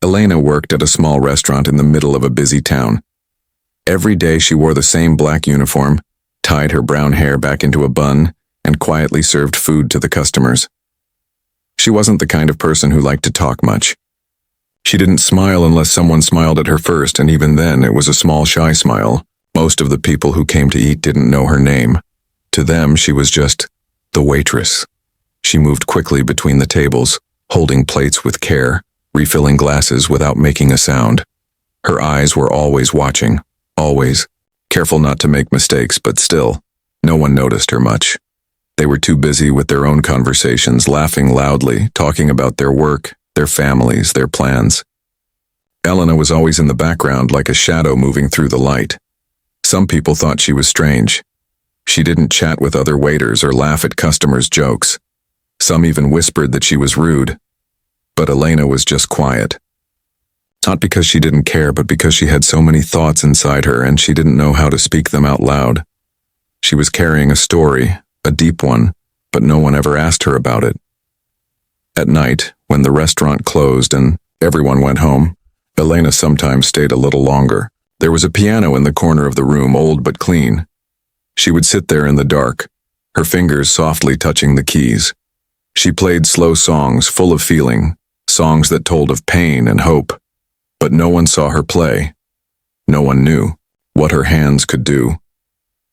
Elena worked at a small restaurant in the middle of a busy town. Every day she wore the same black uniform, tied her brown hair back into a bun, and quietly served food to the customers. She wasn't the kind of person who liked to talk much. She didn't smile unless someone smiled at her first, and even then it was a small, shy smile. Most of the people who came to eat didn't know her name. To them, she was just the waitress. She moved quickly between the tables, holding plates with care, refilling glasses without making a sound. Her eyes were always watching, always, careful not to make mistakes, but still, no one noticed her much. They were too busy with their own conversations, laughing loudly, talking about their work, their families, their plans. Elena was always in the background like a shadow moving through the light. Some people thought she was strange. She didn't chat with other waiters or laugh at customers' jokes. Some even whispered that she was rude. But Elena was just quiet. Not because she didn't care, but because she had so many thoughts inside her and she didn't know how to speak them out loud. She was carrying a story, a deep one, but no one ever asked her about it. At night, when the restaurant closed and everyone went home, Elena sometimes stayed a little longer. There was a piano in the corner of the room, old but clean. She would sit there in the dark, her fingers softly touching the keys. She played slow songs full of feeling, songs that told of pain and hope. But no one saw her play. No one knew what her hands could do.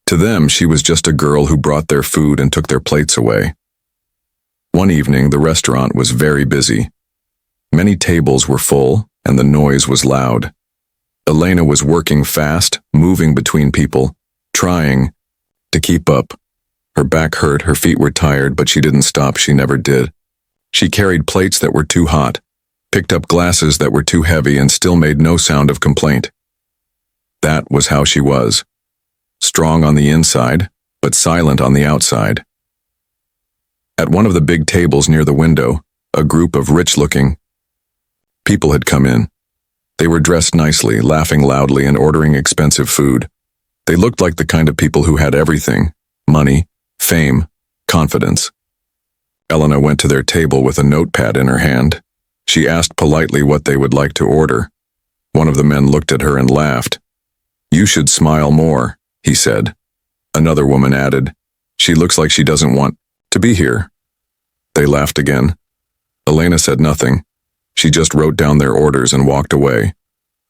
To them, she was just a girl who brought their food and took their plates away. One evening, the restaurant was very busy. Many tables were full, and the noise was loud. Elena was working fast, moving between people, trying to keep up. Her back hurt, her feet were tired, but she didn't stop. She never did. She carried plates that were too hot, picked up glasses that were too heavy, and still made no sound of complaint. That was how she was. Strong on the inside, but silent on the outside. At one of the big tables near the window, a group of rich-looking people had come in. They were dressed nicely, laughing loudly, and ordering expensive food. They looked like the kind of people who had everything: money, fame, confidence. Elena went to their table with a notepad in her hand. She asked politely what they would like to order. One of the men looked at her and laughed. "You should smile more," he said. Another woman added, "She looks like she doesn't want to be here." They laughed again. Elena said nothing. She just wrote down their orders and walked away.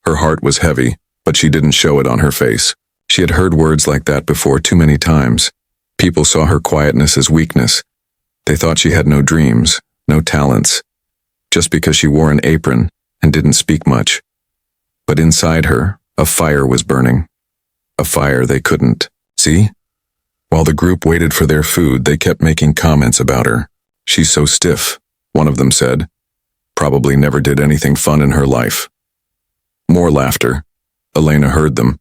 Her heart was heavy, but she didn't show it on her face. She had heard words like that before too many times. People saw her quietness as weakness. They thought she had no dreams, no talents, just because she wore an apron and didn't speak much. But inside her, a fire was burning. A fire they couldn't see. While the group waited for their food, they kept making comments about her. "She's so stiff," one of them said. "Probably never did anything fun in her life." More laughter. Elena heard them,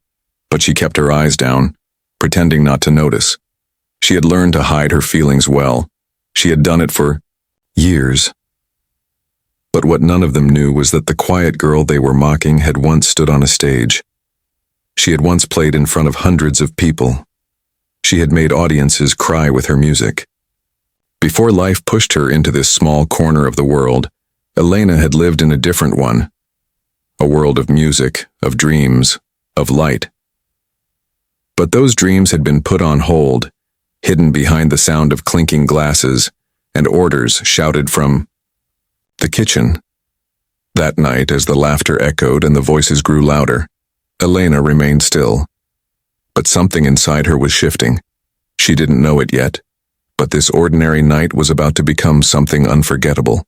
but she kept her eyes down, pretending not to notice. She had learned to hide her feelings well. She had done it for years. But what none of them knew was that the quiet girl they were mocking had once stood on a stage. She had once played in front of hundreds of people. She had made audiences cry with her music. Before life pushed her into this small corner of the world, Elena had lived in a different one. A world of music, of dreams, of light. But those dreams had been put on hold, hidden behind the sound of clinking glasses and orders shouted from the kitchen. That night, as the laughter echoed and the voices grew louder, Elena remained still. But something inside her was shifting. She didn't know it yet, but this ordinary night was about to become something unforgettable.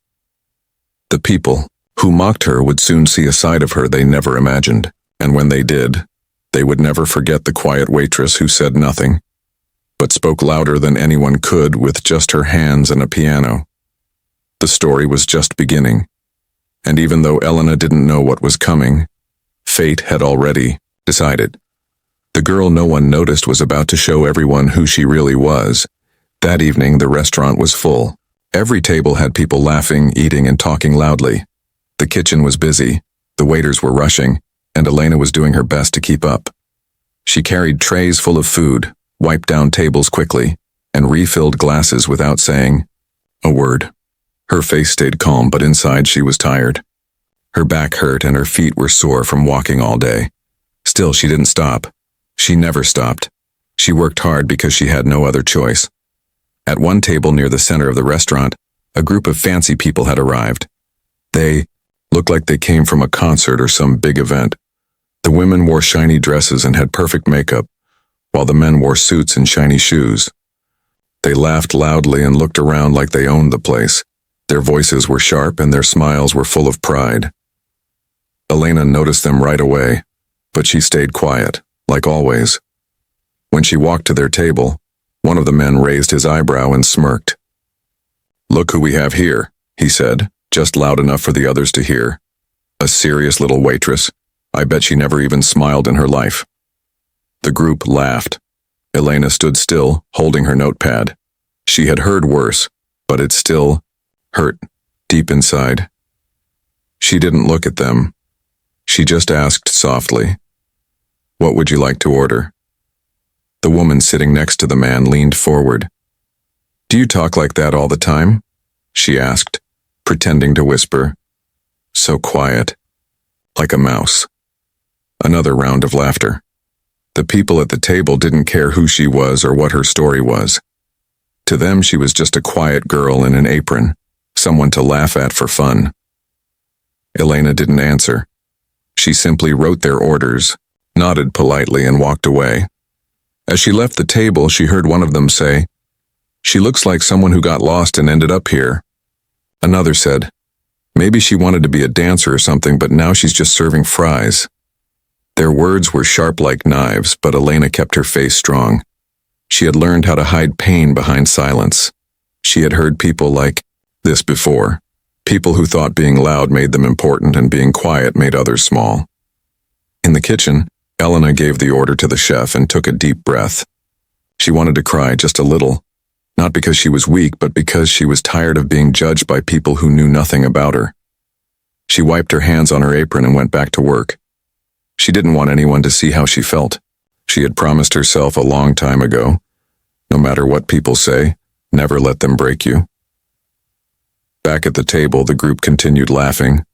The people who mocked her would soon see a side of her they never imagined, and when they did, they would never forget the quiet waitress who said nothing, but spoke louder than anyone could with just her hands and a piano. The story was just beginning, and even though Elena didn't know what was coming, fate had already decided. The girl no one noticed was about to show everyone who she really was. That evening, the restaurant was full. Every table had people laughing, eating, and talking loudly. The kitchen was busy, the waiters were rushing, and Elena was doing her best to keep up. She carried trays full of food, wiped down tables quickly, and refilled glasses without saying a word. Her face stayed calm, but inside she was tired. Her back hurt and her feet were sore from walking all day. Still, she didn't stop. She never stopped. She worked hard because she had no other choice. At one table near the center of the restaurant, a group of fancy people had arrived. They looked like they came from a concert or some big event. The women wore shiny dresses and had perfect makeup, while the men wore suits and shiny shoes. They laughed loudly and looked around like they owned the place. Their voices were sharp and their smiles were full of pride. Elena noticed them right away, but she stayed quiet, like always. When she walked to their table, one of the men raised his eyebrow and smirked. "Look who we have here," he said, just loud enough for the others to hear. "A serious little waitress. I bet she never even smiled in her life." The group laughed. Elena stood still, holding her notepad. She had heard worse, but it still hurt deep inside. She didn't look at them. She just asked softly, "What would you like to order?" The woman sitting next to the man leaned forward. "Do you talk like that all the time?" she asked, pretending to whisper. So quiet, like a mouse. Another round of laughter. The people at the table didn't care who she was or what her story was. To them, she was just a quiet girl in an apron, someone to laugh at for fun. Elena didn't answer. She simply wrote their orders, nodded politely, and walked away. As she left the table, she heard one of them say, "She looks like someone who got lost and ended up here." Another said, "Maybe she wanted to be a dancer or something, but now she's just serving fries." Their words were sharp like knives, but Elena kept her face strong. She had learned how to hide pain behind silence. She had heard people like this before. People who thought being loud made them important and being quiet made others small. In the kitchen, Elena gave the order to the chef and took a deep breath. She wanted to cry just a little, not because she was weak, but because she was tired of being judged by people who knew nothing about her. She wiped her hands on her apron and went back to work. She didn't want anyone to see how she felt. She had promised herself a long time ago, no matter what people say, never let them break you. Back at the table, the group continued laughing.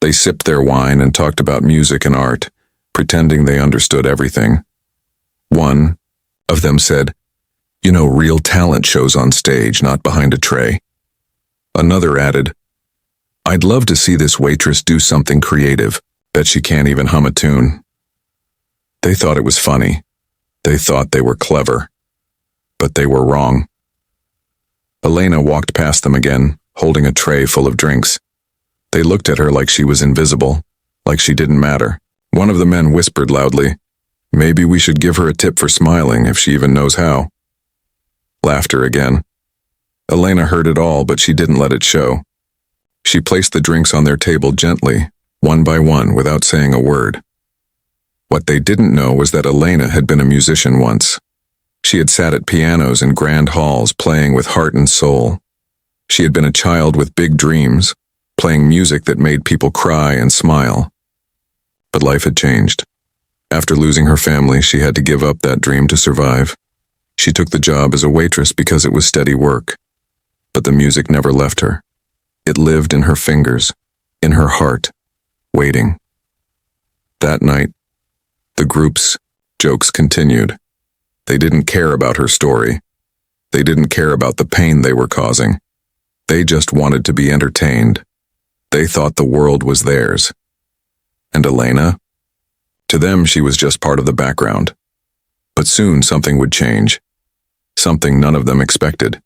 They sipped their wine and talked about music and art, pretending they understood everything. One of them said, "You know, real talent shows on stage, not behind a tray." Another added, "I'd love to see this waitress do something creative. Bet she can't even hum a tune." They thought it was funny. They thought they were clever. But they were wrong. Elena walked past them again, holding a tray full of drinks. They looked at her like she was invisible, like she didn't matter. One of the men whispered loudly, "Maybe we should give her a tip for smiling, if she even knows how." Laughter again. Elena heard it all, but she didn't let it show. She placed the drinks on their table gently, one by one, without saying a word. What they didn't know was that Elena had been a musician once. She had sat at pianos in grand halls, playing with heart and soul. She had been a child with big dreams, playing music that made people cry and smile. But life had changed. After losing her family, she had to give up that dream to survive. She took the job as a waitress because it was steady work. But the music never left her. It lived in her fingers, in her heart, waiting. That night, the group's jokes continued. They didn't care about her story. They didn't care about the pain they were causing. They just wanted to be entertained. They thought the world was theirs. And Elena? To them, she was just part of the background. But soon something would change. Something none of them expected.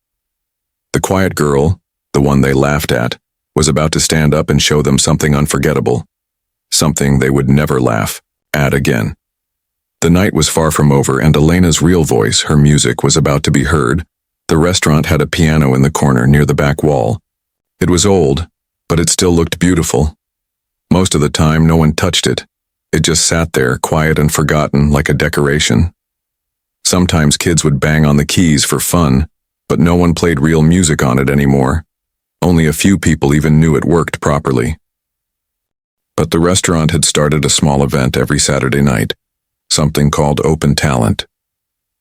The quiet girl, the one they laughed at, was about to stand up and show them something unforgettable. Something they would never laugh at again. The night was far from over, and Elena's real voice, her music, was about to be heard. The restaurant had a piano in the corner near the back wall. It was old, but it still looked beautiful. Most of the time, no one touched it. It just sat there, quiet and forgotten, like a decoration. Sometimes kids would bang on the keys for fun, but no one played real music on it anymore. Only a few people even knew it worked properly. But the restaurant had started a small event every Saturday night, something called Open Talent.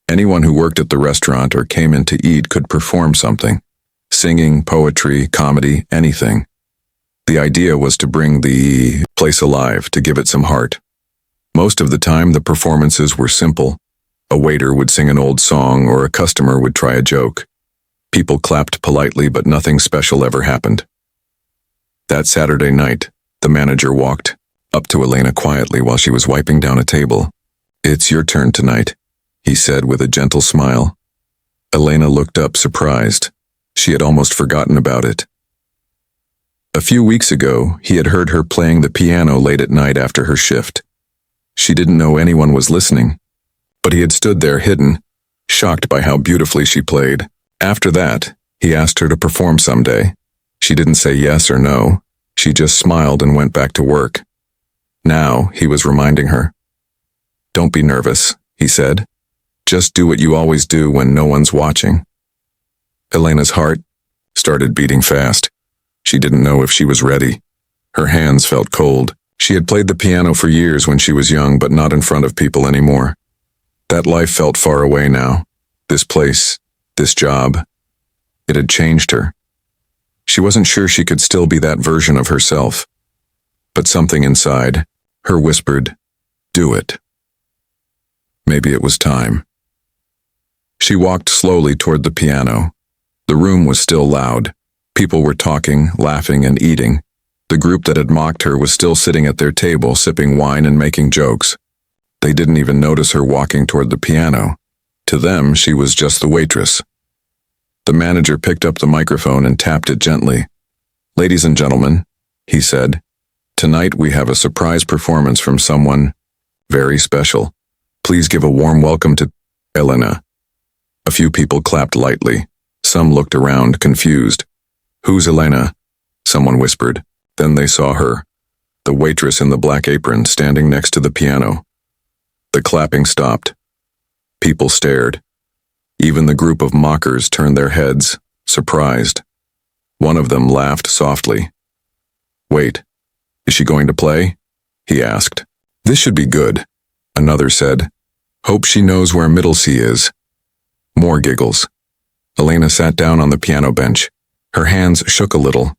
Anyone who worked at the restaurant or came in to eat could perform something. Singing, poetry, comedy, anything. The idea was to bring the place alive, to give it some heart. Most of the time, the performances were simple. A waiter would sing an old song or a customer would try a joke. People clapped politely, but nothing special ever happened. That Saturday night, the manager walked up to Elena quietly while she was wiping down a table. "It's your turn tonight," he said with a gentle smile. Elena looked up, surprised. She had almost forgotten about it. A few weeks ago, he had heard her playing the piano late at night after her shift. She didn't know anyone was listening, but he had stood there hidden, shocked by how beautifully she played. After that, he asked her to perform someday. She didn't say yes or no. She just smiled and went back to work. Now, he was reminding her. "Don't be nervous," he said. "Just do what you always do when no one's watching." Elena's heart started beating fast. She didn't know if she was ready. Her hands felt cold. She had played the piano for years when she was young, but not in front of people anymore. That life felt far away now. This place, this job, it had changed her. She wasn't sure she could still be that version of herself. But something inside her whispered, "Do it." Maybe it was time. She walked slowly toward the piano. The room was still loud. People were talking, laughing, and eating. The group that had mocked her was still sitting at their table, sipping wine and making jokes. They didn't even notice her walking toward the piano. To them, she was just the waitress. The manager picked up the microphone and tapped it gently. "Ladies and gentlemen," he said, "tonight we have a surprise performance from someone very special. Please give a warm welcome to Elena." A few people clapped lightly. Some looked around, confused. "Who's Elena?" someone whispered. Then they saw her, the waitress in the black apron, standing next to the piano. The clapping stopped. People stared. Even the group of mockers turned their heads, surprised. One of them laughed softly. "Wait, is she going to play?" he asked. "This should be good," another said. "Hope she knows where middle C is." More giggles. Elena sat down on the piano bench. Her hands shook a little.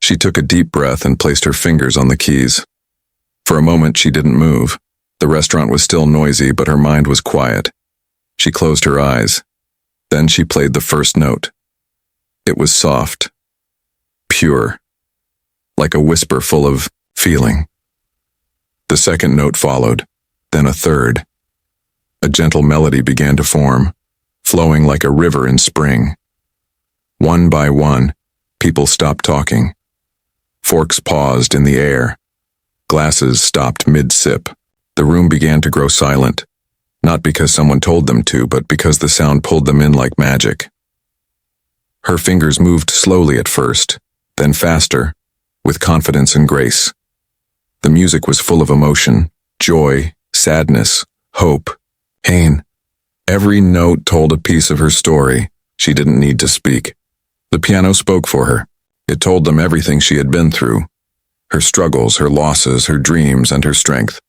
She took a deep breath and placed her fingers on the keys. For a moment, she didn't move. The restaurant was still noisy, but her mind was quiet. She closed her eyes. Then she played the first note. It was soft, pure, like a whisper full of feeling. The second note followed, then a third. A gentle melody began to form, flowing like a river in spring. One by one, people stopped talking. Forks paused in the air. Glasses stopped mid-sip. The room began to grow silent, not because someone told them to, but because the sound pulled them in like magic. Her fingers moved slowly at first, then faster, with confidence and grace. The music was full of emotion, joy, sadness, hope, pain. Every note told a piece of her story. She didn't need to speak. The piano spoke for her. It told them everything she had been through, her struggles, her losses, her dreams, and her strength.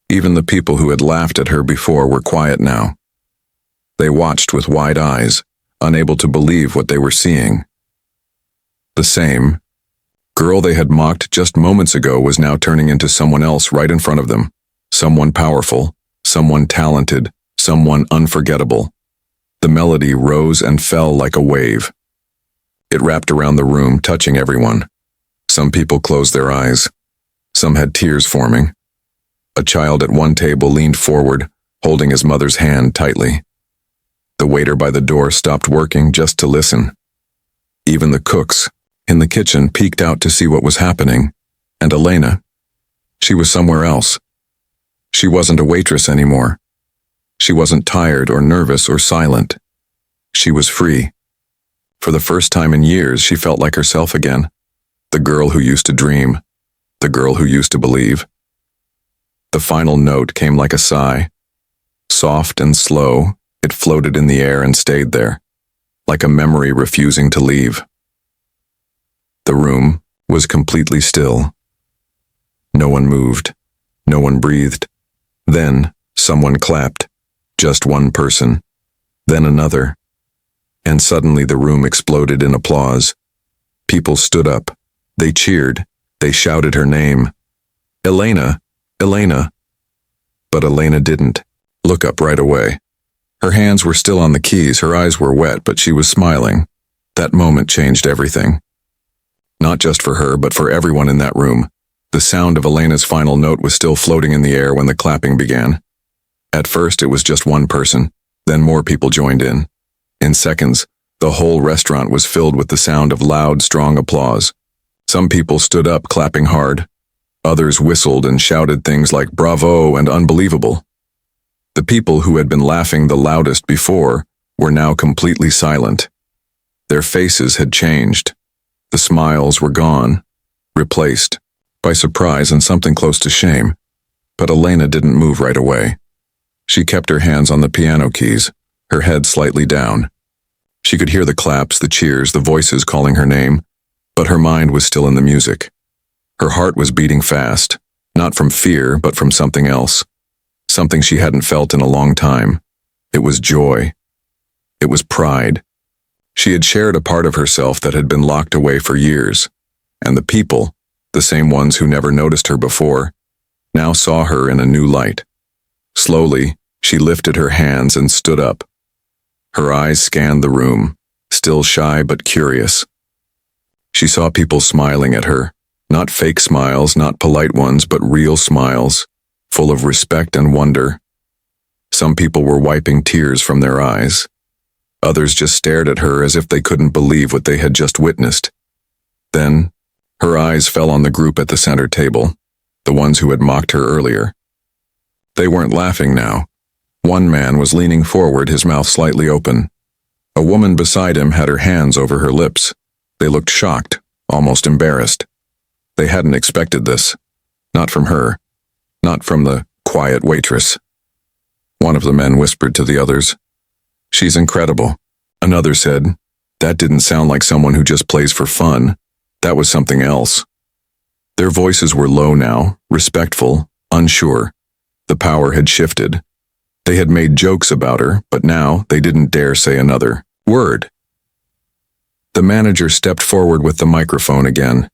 Even the people who had laughed at her before were quiet now. They watched with wide eyes, unable to believe what they were seeing. The same girl they had mocked just moments ago was now turning into someone else right in front of them. Someone powerful, someone talented, someone unforgettable. The melody rose and fell like a wave. It wrapped around the room, touching everyone. Some people closed their eyes. Some had tears forming. A child at one table leaned forward, holding his mother's hand tightly. The waiter by the door stopped working just to listen. Even the cooks in the kitchen peeked out to see what was happening. And Elena, she was somewhere else. She wasn't a waitress anymore. She wasn't tired or nervous or silent. She was free. For the first time in years, she felt like herself again. The girl who used to dream. The girl who used to believe. The final note came like a sigh. Soft and slow, it floated in the air and stayed there, like a memory refusing to leave. The room was completely still. No one moved. No one breathed. Then, someone clapped. Just one person. Then another. And suddenly the room exploded in applause. People stood up. They cheered. They shouted her name. Elena! Elena! But Elena didn't look up right away. Her hands were still on the keys, her eyes were wet, but she was smiling. That moment changed everything. Not just for her, but for everyone in that room. The sound of Elena's final note was still floating in the air when the clapping began. At first, it was just one person. Then more people joined in. In seconds, the whole restaurant was filled with the sound of loud, strong applause. Some people stood up, clapping hard. Others whistled and shouted things like bravo and unbelievable. The people who had been laughing the loudest before were now completely silent. Their faces had changed. The smiles were gone, replaced by surprise and something close to shame. But Elena didn't move right away. She kept her hands on the piano keys, her head slightly down. She could hear the claps, the cheers, the voices calling her name, but her mind was still in the music. Her heart was beating fast, not from fear, but from something else. Something she hadn't felt in a long time. It was joy. It was pride. She had shared a part of herself that had been locked away for years, and the people, the same ones who never noticed her before, now saw her in a new light. Slowly, she lifted her hands and stood up. Her eyes scanned the room, still shy but curious. She saw people smiling at her, not fake smiles, not polite ones, but real smiles, full of respect and wonder. Some people were wiping tears from their eyes. Others just stared at her as if they couldn't believe what they had just witnessed. Then, her eyes fell on the group at the center table, the ones who had mocked her earlier. They weren't laughing now. One man was leaning forward, his mouth slightly open. A woman beside him had her hands over her lips. They looked shocked, almost embarrassed. They hadn't expected this. Not from her. Not from the quiet waitress. One of the men whispered to the others, "She's incredible." Another said, "That didn't sound like someone who just plays for fun. That was something else." Their voices were low now, respectful, unsure. The power had shifted. They had made jokes about her, but now they didn't dare say another word. The manager stepped forward with the microphone again.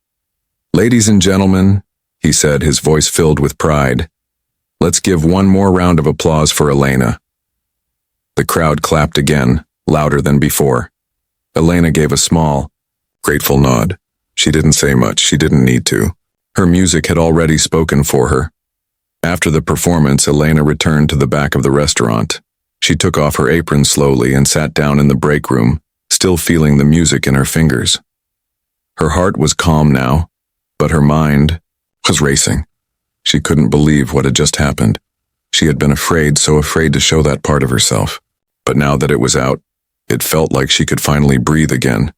"Ladies and gentlemen," he said, his voice filled with pride, "let's give one more round of applause for Elena." The crowd clapped again, louder than before. Elena gave a small, grateful nod. She didn't say much, she didn't need to. Her music had already spoken for her. After the performance, Elena returned to the back of the restaurant. She took off her apron slowly and sat down in the break room, still feeling the music in her fingers. Her heart was calm now, but her mind was racing. She couldn't believe what had just happened. She had been afraid, so afraid to show that part of herself. But now that it was out, it felt like she could finally breathe again.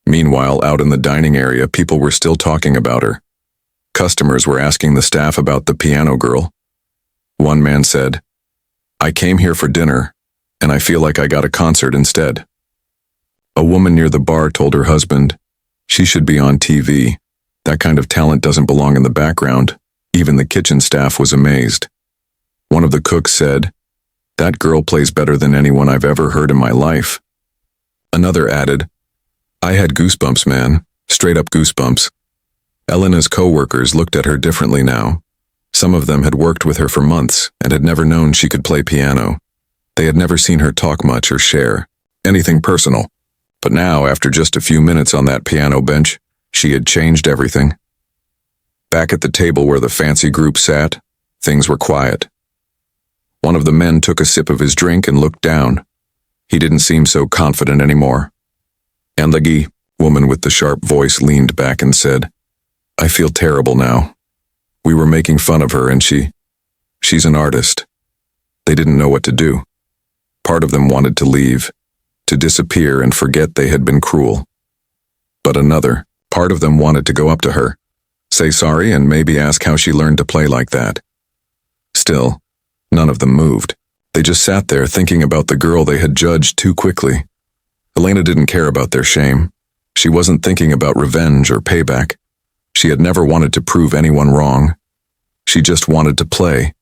Meanwhile, out in the dining area, people were still talking about her. Customers were asking the staff about the piano girl. One man said, "I came here for dinner, and I feel like I got a concert instead." A woman near the bar told her husband, "She should be on TV. That kind of talent doesn't belong in the background." Even the kitchen staff was amazed. One of the cooks said, "That girl plays better than anyone I've ever heard in my life." Another added, "I had goosebumps, man. Straight up goosebumps." Elena's co-workers looked at her differently now. Some of them had worked with her for months and had never known she could play piano. They had never seen her talk much or share anything personal. But now, after just a few minutes on that piano bench, she had changed everything. Back at the table where the fancy group sat, things were quiet. One of the men took a sip of his drink and looked down. He didn't seem so confident anymore. And the woman with the sharp voice leaned back and said, "I feel terrible now. We were making fun of her and she's an artist." They didn't know what to do. Part of them wanted to leave, to disappear and forget they had been cruel. But another part of them wanted to go up to her, say sorry, and maybe ask how she learned to play like that. Still, none of them moved. They just sat there thinking about the girl they had judged too quickly. Elena didn't care about their shame. She wasn't thinking about revenge or payback. She had never wanted to prove anyone wrong. She just wanted to play,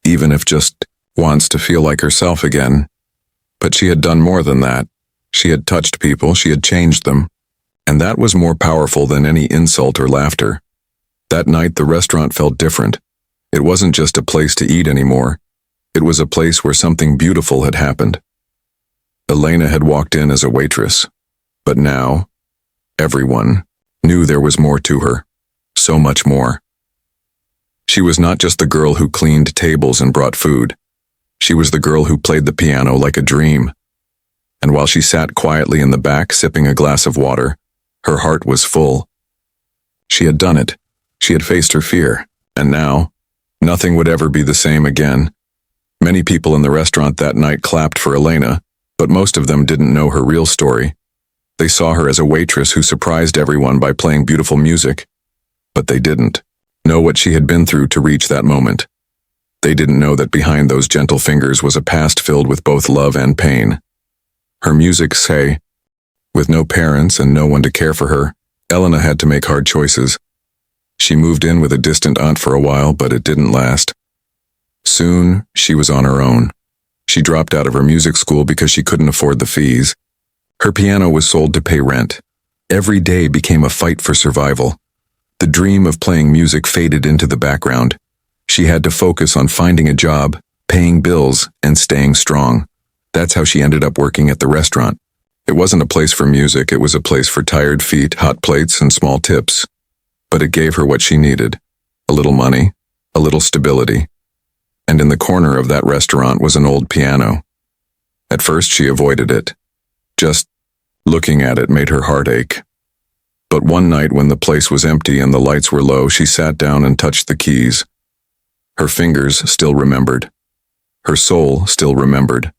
even if just once, to feel like herself again. But she had done more than that. She had touched people, she had changed them. And that was more powerful than any insult or laughter. That night, the restaurant felt different. It wasn't just a place to eat anymore. It was a place where something beautiful had happened. Elena had walked in as a waitress. But now, everyone knew there was more to her. So much more. She was not just the girl who cleaned tables and brought food. She was the girl who played the piano like a dream. And while she sat quietly in the back sipping a glass of water, her heart was full. She had done it. She had faced her fear. And now, nothing would ever be the same again. Many people in the restaurant that night clapped for Elena, but most of them didn't know her real story. They saw her as a waitress who surprised everyone by playing beautiful music. But they didn't know what she had been through to reach that moment. They didn't know that behind those gentle fingers was a past filled with both love and pain. Her music say, with no parents and no one to care for her, Elena had to make hard choices. She moved in with a distant aunt for a while, but it didn't last. Soon, she was on her own. She dropped out of her music school because she couldn't afford the fees. Her piano was sold to pay rent. Every day became a fight for survival. The dream of playing music faded into the background. She had to focus on finding a job, paying bills, and staying strong. That's how she ended up working at the restaurant. It wasn't a place for music, it was a place for tired feet, hot plates, and small tips. But it gave her what she needed. A little money, a little stability. And in the corner of that restaurant was an old piano. At first she avoided it. Just looking at it made her heart ache. But one night when the place was empty and the lights were low, she sat down and touched the keys. Her fingers still remembered. Her soul still remembered.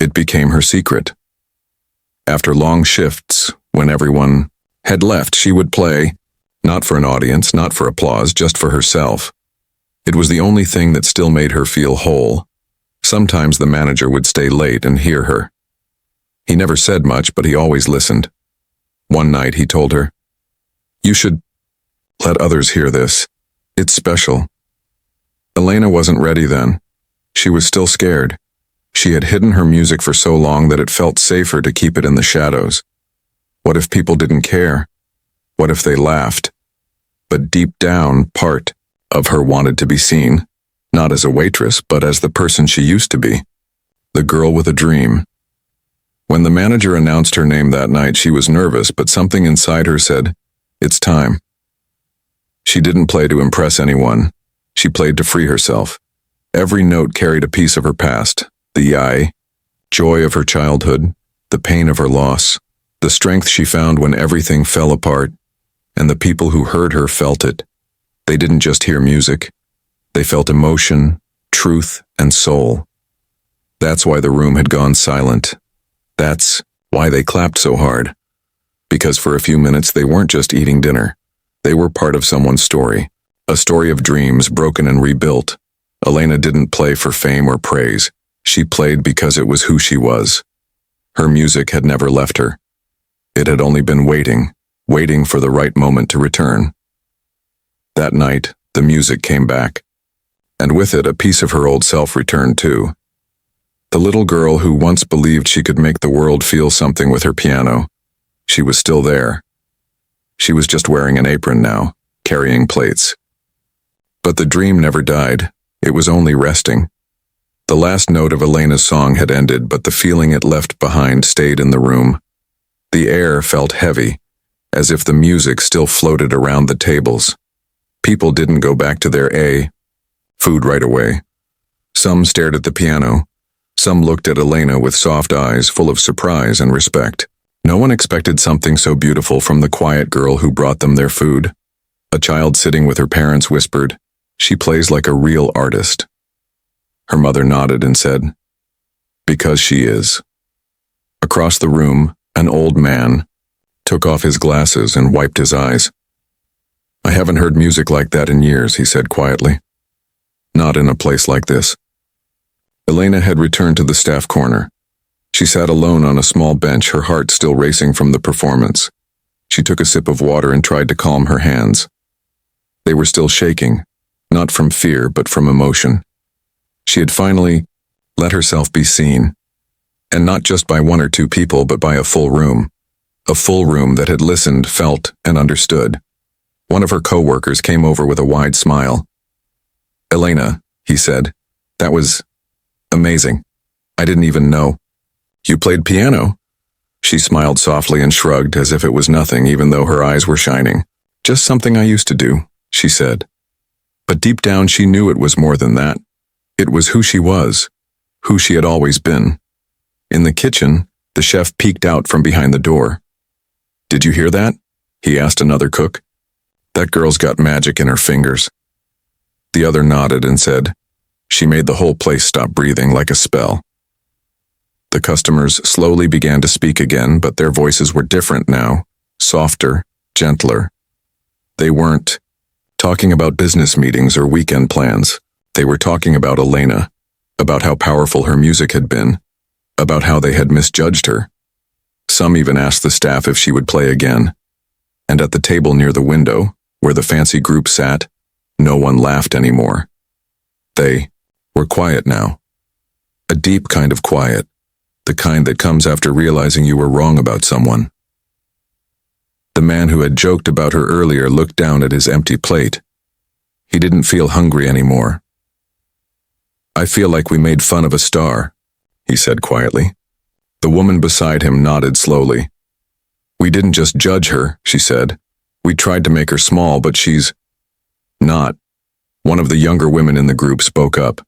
It became her secret. After long shifts, when everyone had left, she would play, not for an audience, not for applause, just for herself. It was the only thing that still made her feel whole. Sometimes the manager would stay late and hear her. He never said much, but he always listened. One night he told her, "You should let others hear this. It's special." Elena wasn't ready then. She was still scared. She had hidden her music for so long that it felt safer to keep it in the shadows. What if people didn't care? What if they laughed? But deep down, part of her wanted to be seen, not as a waitress, but as the person she used to be, the girl with a dream. When the manager announced her name that night, she was nervous, but something inside her said, "It's time." She didn't play to impress anyone. She played to free herself. Every note carried a piece of her past, the joy of her childhood, the pain of her loss, the strength she found when everything fell apart, and the people who heard her felt it. They didn't just hear music. They felt emotion, truth, and soul. That's why the room had gone silent. That's why they clapped so hard. Because for a few minutes they weren't just eating dinner. They were part of someone's story. A story of dreams broken and rebuilt. Elena didn't play for fame or praise. She played because it was who she was. Her music had never left her. It had only been waiting for the right moment to return. That night, the music came back. And with it, a piece of her old self returned too. The little girl who once believed she could make the world feel something with her piano. She was still there. She was just wearing an apron now, carrying plates. But the dream never died. It was only resting. The last note of Elena's song had ended, but the feeling it left behind stayed in the room. The air felt heavy, as if the music still floated around the tables. People didn't go back to their food right away. Some stared at the piano. Some looked at Elena with soft eyes full of surprise and respect. No one expected something so beautiful from the quiet girl who brought them their food. A child sitting with her parents whispered, "She plays like a real artist." Her mother nodded and said, "Because she is." Across the room, an old man took off his glasses and wiped his eyes. "I haven't heard music like that in years," he said quietly. "Not in a place like this." Elena had returned to the staff corner. She sat alone on a small bench, her heart still racing from the performance. She took a sip of water and tried to calm her hands. They were still shaking, not from fear, but from emotion. She had finally let herself be seen, and not just by one or two people, but by a full room. A full room that had listened, felt, and understood. One of her co-workers came over with a wide smile. "Elena," he said, "that was amazing. I didn't even know. You played piano?" She smiled softly and shrugged as if it was nothing, even though her eyes were shining. "Just something I used to do," she said. But deep down she knew it was more than that. It was who she was, who she had always been. In the kitchen, the chef peeked out from behind the door. "Did you hear that?" he asked another cook. "That girl's got magic in her fingers." The other nodded and said, "She made the whole place stop breathing like a spell." The customers slowly began to speak again, but their voices were different now, softer, gentler. They weren't talking about business meetings or weekend plans. They were talking about Elena, about how powerful her music had been, about how they had misjudged her. Some even asked the staff if she would play again. And at the table near the window, where the fancy group sat, no one laughed anymore. They were quiet now. A deep kind of quiet. The kind that comes after realizing you were wrong about someone. The man who had joked about her earlier looked down at his empty plate. He didn't feel hungry anymore. "I feel like we made fun of a star," he said quietly. The woman beside him nodded slowly. "We didn't just judge her," she said. "We tried to make her small, but she's not." One of the younger women in the group spoke up.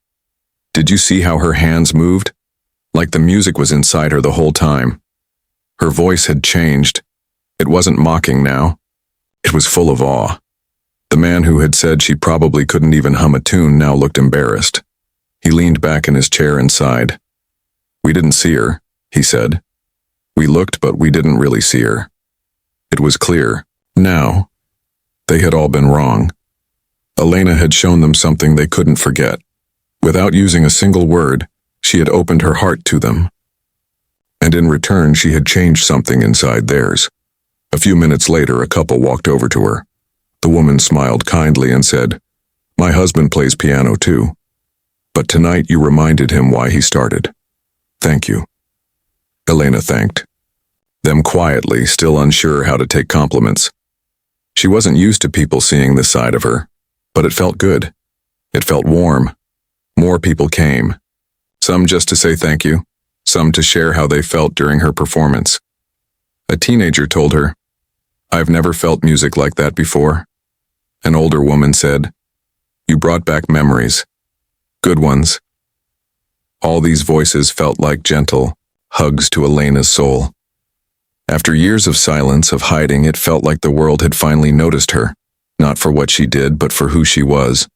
"Did you see how her hands moved? Like the music was inside her the whole time." Her voice had changed. It wasn't mocking now. It was full of awe. The man who had said she probably couldn't even hum a tune now looked embarrassed. He leaned back in his chair and sighed. "We didn't see her," he said. "We looked, but we didn't really see her." It was clear. Now, they had all been wrong. Elena had shown them something they couldn't forget. Without using a single word, she had opened her heart to them. And in return, she had changed something inside theirs. A few minutes later, a couple walked over to her. The woman smiled kindly and said, "My husband plays piano too. But tonight you reminded him why he started. Thank you." Elena thanked them quietly, still unsure how to take compliments. She wasn't used to people seeing this side of her, but it felt good. It felt warm. More people came. Some just to say thank you, some to share how they felt during her performance. A teenager told her, "I've never felt music like that before." An older woman said, "You brought back memories. Good ones." All these voices felt like gentle hugs to Elena's soul. After years of silence, of hiding, it felt like the world had finally noticed her, not for what she did, but for who she was.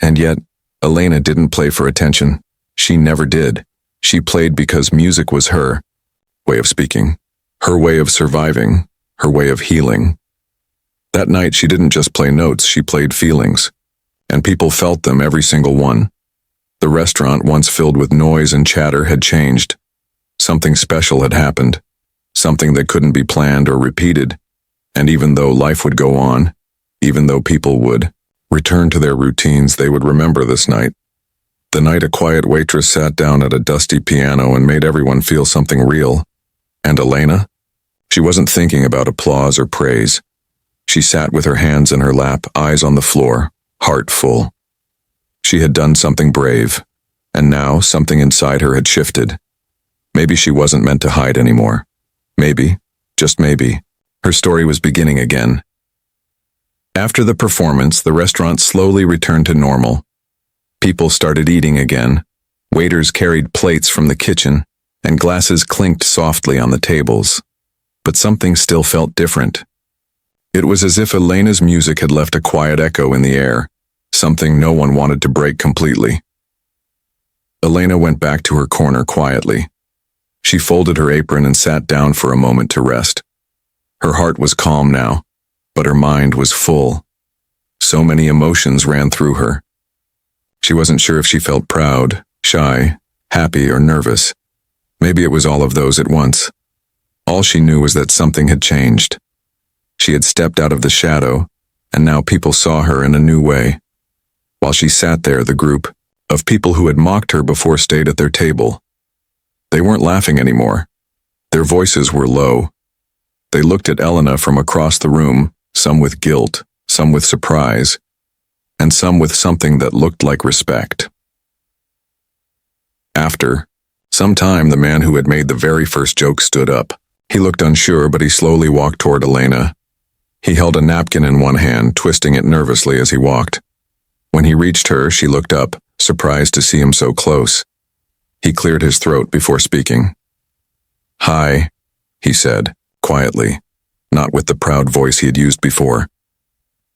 And yet, Elena didn't play for attention. She never did. She played because music was her way of speaking, her way of surviving, her way of healing. That night she didn't just play notes, she played feelings. And people felt them, every single one. The restaurant, once filled with noise and chatter, had changed. Something special had happened. Something that couldn't be planned or repeated. And even though life would go on, even though people would return to their routines, they would remember this night. The night a quiet waitress sat down at a dusty piano and made everyone feel something real. And Elena? She wasn't thinking about applause or praise. She sat with her hands in her lap, eyes on the floor, heart full. She had done something brave, and now something inside her had shifted. Maybe she wasn't meant to hide anymore. Maybe, just maybe, her story was beginning again. After the performance, the restaurant slowly returned to normal. People started eating again. Waiters carried plates from the kitchen, and glasses clinked softly on the tables. But something still felt different. It was as if Elena's music had left a quiet echo in the air, something no one wanted to break completely. Elena went back to her corner quietly. She folded her apron and sat down for a moment to rest. Her heart was calm now, but her mind was full. So many emotions ran through her. She wasn't sure if she felt proud, shy, happy, or nervous. Maybe it was all of those at once. All she knew was that something had changed. She had stepped out of the shadow, and now people saw her in a new way. While she sat there, the group of people who had mocked her before stayed at their table. They weren't laughing anymore. Their voices were low. They looked at Elena from across the room, some with guilt, some with surprise, and some with something that looked like respect. After some time, the man who had made the very first joke stood up. He looked unsure, but he slowly walked toward Elena. He held a napkin in one hand, twisting it nervously as he walked. When he reached her, she looked up, surprised to see him so close. He cleared his throat before speaking. "Hi," he said, quietly, not with the proud voice he had used before.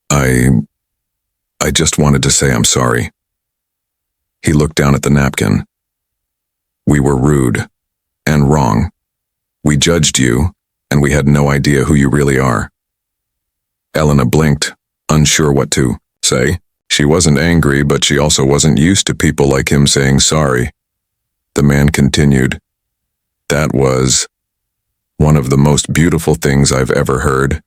I just wanted to say I'm sorry." He looked down at the napkin. "We were rude and wrong. We judged you, and we had no idea who you really are." Elena blinked, unsure what to say. She wasn't angry, but she also wasn't used to people like him saying sorry. The man continued, "That was one of the most beautiful things I've ever heard.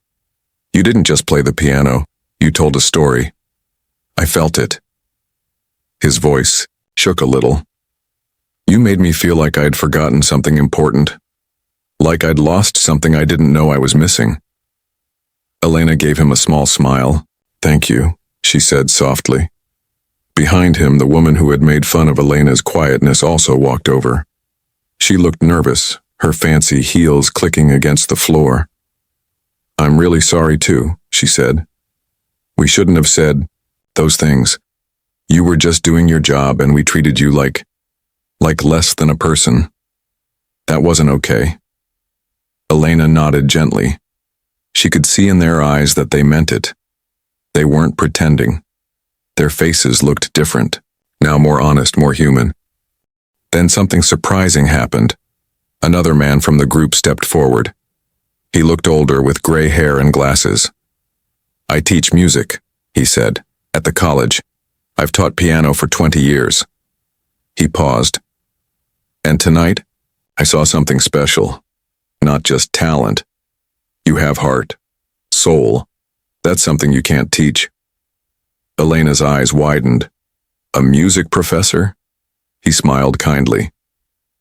You didn't just play the piano, you told a story. I felt it." His voice shook a little. "You made me feel like I'd forgotten something important, like I'd lost something I didn't know I was missing." Elena gave him a small smile. "Thank you," she said softly. Behind him, the woman who had made fun of Elena's quietness also walked over. She looked nervous, her fancy heels clicking against the floor. "I'm really sorry too," she said. "We shouldn't have said those things. You were just doing your job and we treated you like less than a person. That wasn't okay." Elena nodded gently. She could see in their eyes that they meant it. They weren't pretending. Their faces looked different, now more honest, more human. Then something surprising happened. Another man from the group stepped forward. He looked older, with gray hair and glasses. "I teach music," he said, "at the college. I've taught piano for 20 years. He paused. "And tonight, I saw something special. Not just talent. You have heart, soul. That's something you can't teach." Elena's eyes widened. "A music professor?" He smiled kindly.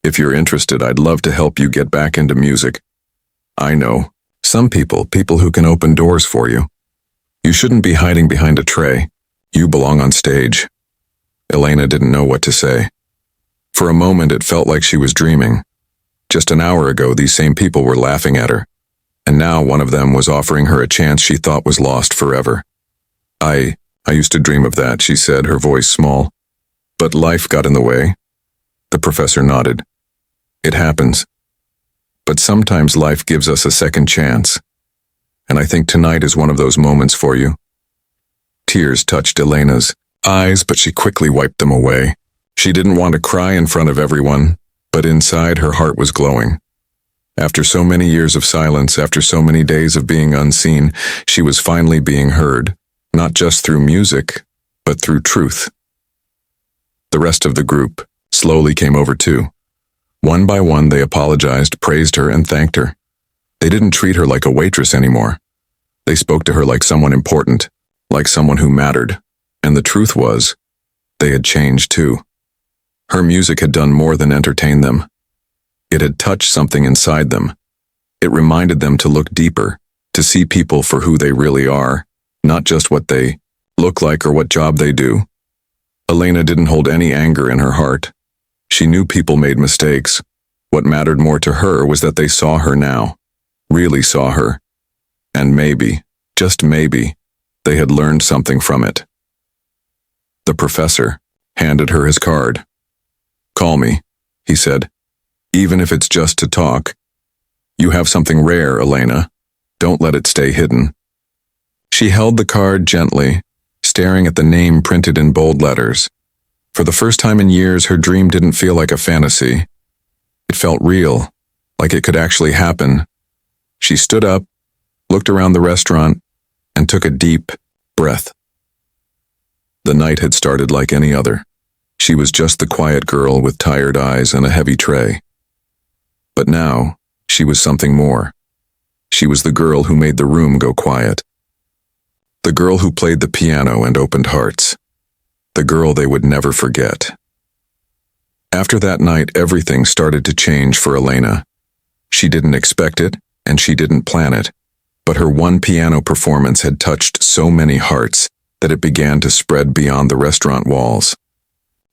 "If you're interested, I'd love to help you get back into music. I know some people who can open doors for you. You shouldn't be hiding behind a tray. You belong on stage." Elena didn't know what to say. For a moment, it felt like she was dreaming. Just an hour ago, these same people were laughing at her, and now one of them was offering her a chance she thought was lost forever. I used to dream of that," she said, her voice small. "But life got in the way." The professor nodded. "It happens. But sometimes life gives us a second chance. And I think tonight is one of those moments for you." Tears touched Elena's eyes, but she quickly wiped them away. She didn't want to cry in front of everyone, but inside her heart was glowing. After so many years of silence, after so many days of being unseen, she was finally being heard, not just through music, but through truth. The rest of the group slowly came over too. One by one, they apologized, praised her, and thanked her. They didn't treat her like a waitress anymore. They spoke to her like someone important, like someone who mattered. And the truth was, they had changed too. Her music had done more than entertain them. It had touched something inside them. It reminded them to look deeper, to see people for who they really are, not just what they look like or what job they do. Elena didn't hold any anger in her heart. She knew people made mistakes. What mattered more to her was that they saw her now, really saw her. And maybe, just maybe, they had learned something from it. The professor handed her his card. "Call me," he said, "even if it's just to talk. You have something rare, Elena. Don't let it stay hidden." She held the card gently, staring at the name printed in bold letters. For the first time in years, her dream didn't feel like a fantasy. It felt real, like it could actually happen. She stood up, looked around the restaurant, and took a deep breath. The night had started like any other. She was just the quiet girl with tired eyes and a heavy tray. But now, she was something more. She was the girl who made the room go quiet. The girl who played the piano and opened hearts. The girl they would never forget. After that night, everything started to change for Elena. She didn't expect it. and she didn't plan it. But her one piano performance had touched so many hearts that it began to spread beyond the restaurant walls.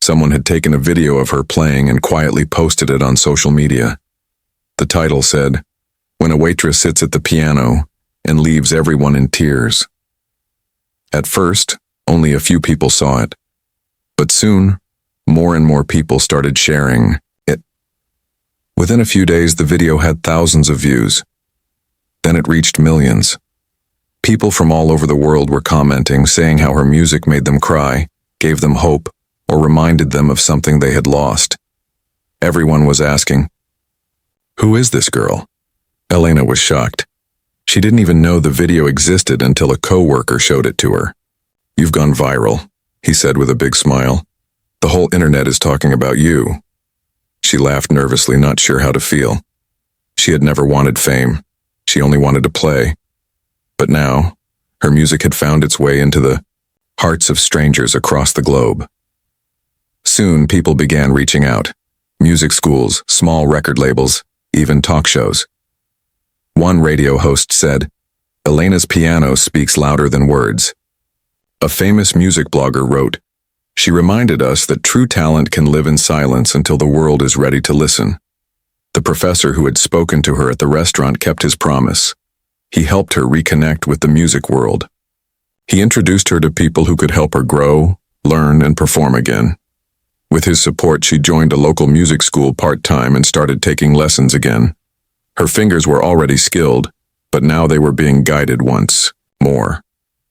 Someone had taken a video of her playing and quietly posted it on social media. The title said, "When a waitress sits at the piano and leaves everyone in tears." At first, only a few people saw it. But soon, more and more people started sharing it. Within a few days, the video had thousands of views. Then it reached millions. People from all over the world were commenting, saying how her music made them cry, gave them hope, or reminded them of something they had lost. Everyone was asking, "Who is this girl?" Elena was shocked. She didn't even know the video existed until a coworker showed it to her. "You've gone viral," he said with a big smile. "The whole internet is talking about you." She laughed nervously, not sure how to feel. She had never wanted fame. She only wanted to play. But now, her music had found its way into the hearts of strangers across the globe. Soon, people began reaching out. Music schools, small record labels, even talk shows. One radio host said, "Elena's piano speaks louder than words." A famous music blogger wrote, "She reminded us that true talent can live in silence until the world is ready to listen." The professor who had spoken to her at the restaurant kept his promise. He helped her reconnect with the music world. He introduced her to people who could help her grow, learn, and perform again. With his support, she joined a local music school part-time and started taking lessons again. Her fingers were already skilled, but now they were being guided once more.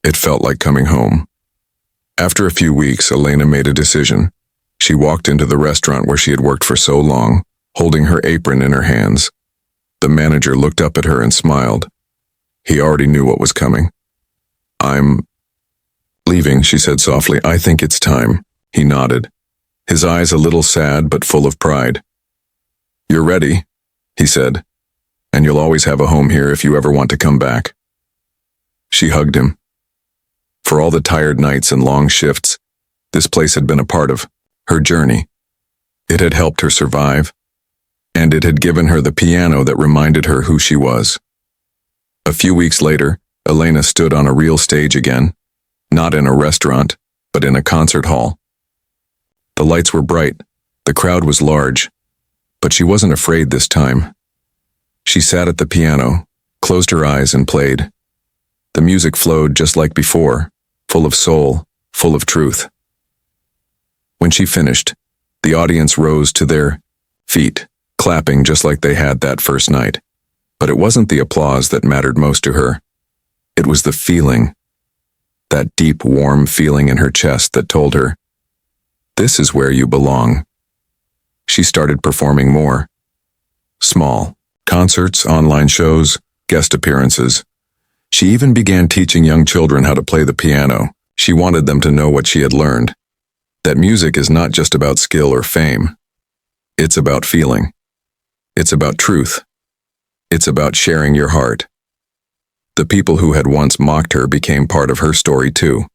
It felt like coming home. After a few weeks, Elena made a decision. She walked into the restaurant where she had worked for so long, holding her apron in her hands. The manager looked up at her and smiled. He already knew what was coming. "I'm leaving," she said softly. "I think it's time." He nodded, his eyes a little sad but full of pride. "You're ready," he said, "and you'll always have a home here if you ever want to come back." She hugged him. For all the tired nights and long shifts, this place had been a part of her journey. It had helped her survive, and it had given her the piano that reminded her who she was. A few weeks later, Elena stood on a real stage again, not in a restaurant, but in a concert hall. The lights were bright, the crowd was large, but she wasn't afraid this time. She sat at the piano, closed her eyes, and played. The music flowed just like before, full of soul, full of truth. When she finished, the audience rose to their feet, clapping just like they had that first night. But it wasn't the applause that mattered most to her. It was the feeling, that deep, warm feeling in her chest that told her, "This is where you belong." She started performing more. Small concerts, online shows, guest appearances. She even began teaching young children how to play the piano. She wanted them to know what she had learned. That music is not just about skill or fame. It's about feeling. It's about truth. It's about sharing your heart. The people who had once mocked her became part of her story too.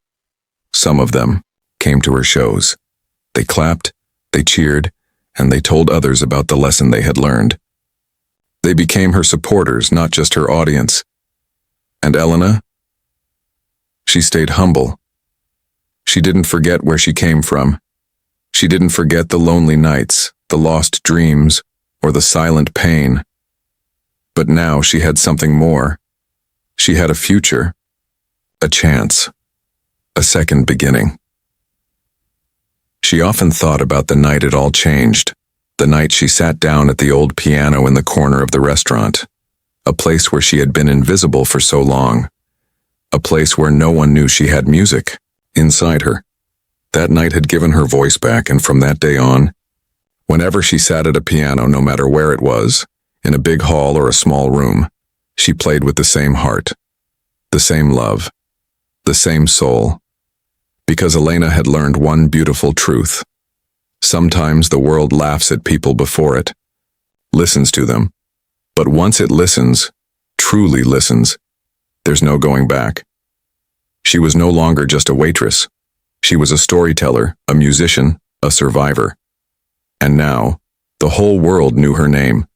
Some of them came to her shows. They clapped, they cheered, and they told others about the lesson they had learned. They became her supporters, not just her audience. And Elena? She stayed humble. She didn't forget where she came from. She didn't forget the lonely nights, the lost dreams, or the silent pain. But now she had something more. She had a future, a chance, a second beginning. She often thought about the night it all changed, the night she sat down at the old piano in the corner of the restaurant, a place where she had been invisible for so long, a place where no one knew she had music inside her. That night had given her voice back, and from that day on, whenever she sat at a piano, no matter where it was, in a big hall or a small room, she played with the same heart, the same love, the same soul. Because Elena had learned one beautiful truth. Sometimes the world laughs at people before it, listens to them. But once it listens, truly listens, there's no going back. She was no longer just a waitress. She was a storyteller, a musician, a survivor. And now, the whole world knew her name.